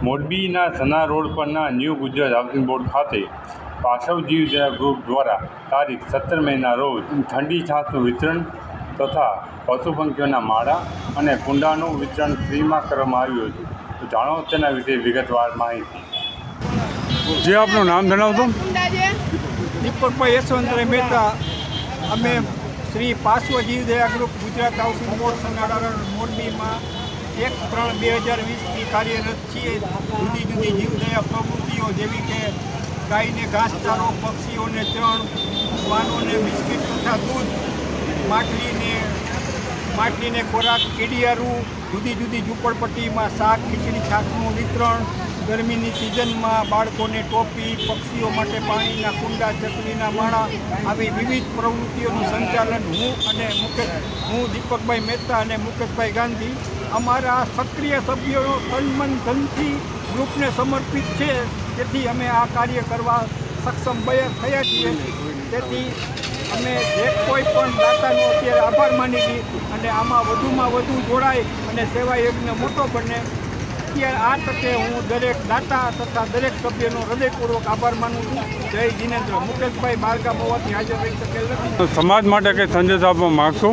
મોરબીના સના રોડ પરના new Gujarat housing board ખાતે પાછવ જીવદયા ગ્રુપ દ્વારા તારીખ 17 મેના રોજ ઠંડી છાશનું વિતરણ તથા પશુ પંખીઓના માળા અને કુંડાનું વિતરણ ફ્રીમાં કરવામાં આવ્યું હતું. તો જાણો તેના વિશે વિગતવાર માહિતી. જે આપનું નામ જણાવશો? દીપકભાઈ યશવંતરાય મહેતા. અમે શ્રી પાર્શ્વ જીવદયા group Gujarat housing board Sanada મોરબીમાં 1/3/2020થી કાર્યરત છીએ. જુદી જુદી જીવદયા પ્રવૃત્તિઓ જેવી કે ગાયને ઘાસચારો, પક્ષીઓને ચણ, શ્વાનોને બિસ્કીટ તથા દૂધ, માટલીને ખોરાક, કીડિયારું, જુદી જુદી ઝૂંપડપટ્ટીમાં શાક, ખીચડી, છાશનું વિતરણ, ગરમીની સિઝનમાં બાળકોને ટોપી, પક્ષીઓ માટે પાણીના કુંડા, ચકલીના માળા, આવી વિવિધ પ્રવૃત્તિઓનું સંચાલન હું દીપકભાઈ મહેતા અને મુકેશભાઈ ગાંધી અમારા સક્રિય સભ્યો તન મન ધનથી ગ્રુપને સમર્પિત છે. તેથી અમે આ કાર્ય કરવા સક્ષમ થયા છીએ. તેથી અમે જે કોઈ પણ દાતાનો અત્યારે આભાર માની છીએ અને આમાં વધુમાં વધુ જોડાય અને સેવા યજ્ઞ મોટો બને. અત્યારે આ તકે હું દરેક દાતા તથા દરેક સભ્યનો હૃદયપૂર્વક આભાર માનું છું. જય જીનેન્દ્ર. મુકેશભાઈ બારગામ હોવાથી હાજર રહી શકેલ નથી. સમાજ માટે કંઈ સંદેશ આપવા માગશો?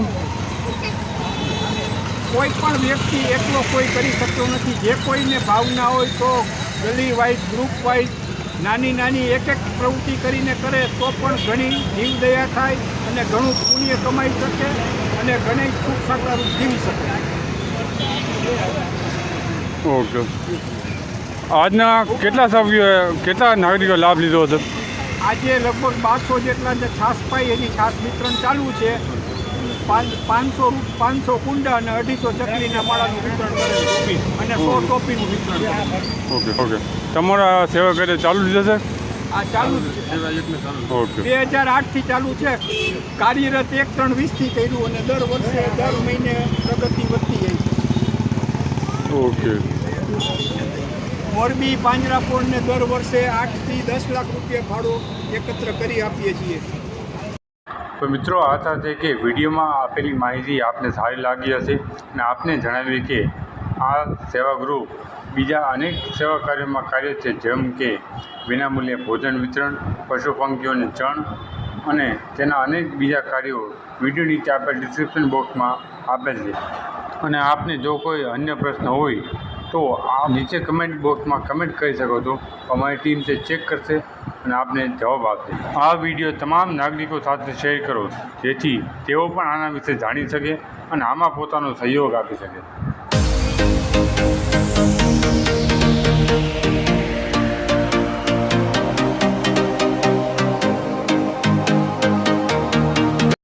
કોઈ પણ વ્યક્તિ એકલો કોઈ કરી શકતો નથી. જે કોઈને ભાવના હોય તો ગલી વાઇઝ, ગ્રુપ વાઇઝ નાની એક પ્રવૃત્તિ કરીને કરે તો પણ ઘણી જીવદયા થાય અને ઘણું પુણ્ય કમાઈ શકે અને ઘણી સુખ સાકારું જીવી શકે. ઓકે. આજના કેટલા નાગરિકો લાભ લીધો હતો? આજે લગભગ 1200 જેટલા જે છાશ પાઈ એની છાશ વિતરણ ચાલુ છે. 500 કુંડા અને 250 ચકલીના માળાનું વિતરણ કરેલું અને 100 ટોપીનું વિતરણ. ઓકે. તમારા સેવા કાર્ય ચાલુ જ છે? આ ચાલુ જ છે. ઓકે. 2008થી ચાલુ છે. કાર્યરત 1/3/20થી કર્યું અને દર વર્ષે દર મહિને પ્રગતિ વધતી જાય. ઓકે. મોરબી પાંજરાપોળને દર વર્ષે 8 થી 10 લાખ રૂપિયા ભાડો એકત્ર કરી આપીએ છીએ. તો મિત્રો, આશા છે કે વિડીયોમાં આપેલી માહિતી આપને સારી લાગી હશે અને આપને જણાવી કે આ સેવા ગ્રુપ બીજા અનેક સેવા કાર્યોમાં કાર્ય છે, જેમ કે વિનામૂલ્યે ભોજન વિતરણ, પશુ પંખીઓને ચણ અને તેના અનેક બીજા કાર્યો વિડીયો નીચે આપેલ ડિસ્ક્રિપ્શન બોક્સમાં આપેલ છે. અને આપને જો કોઈ અન્ય પ્રશ્ન હોય તો આ નીચે કમેન્ટ બોક્સમાં કમેન્ટ કરી શકો છો. અમારી ટીમ તે ચેક કરશે અને આપને જવાબ આપશે. આ વિડીયો તમામ નાગરિકો સાથે શેર કરો જેથી તેઓ પણ આના વિશે જાણી શકે અને આમાં પોતાનો સહયોગ આપી શકે.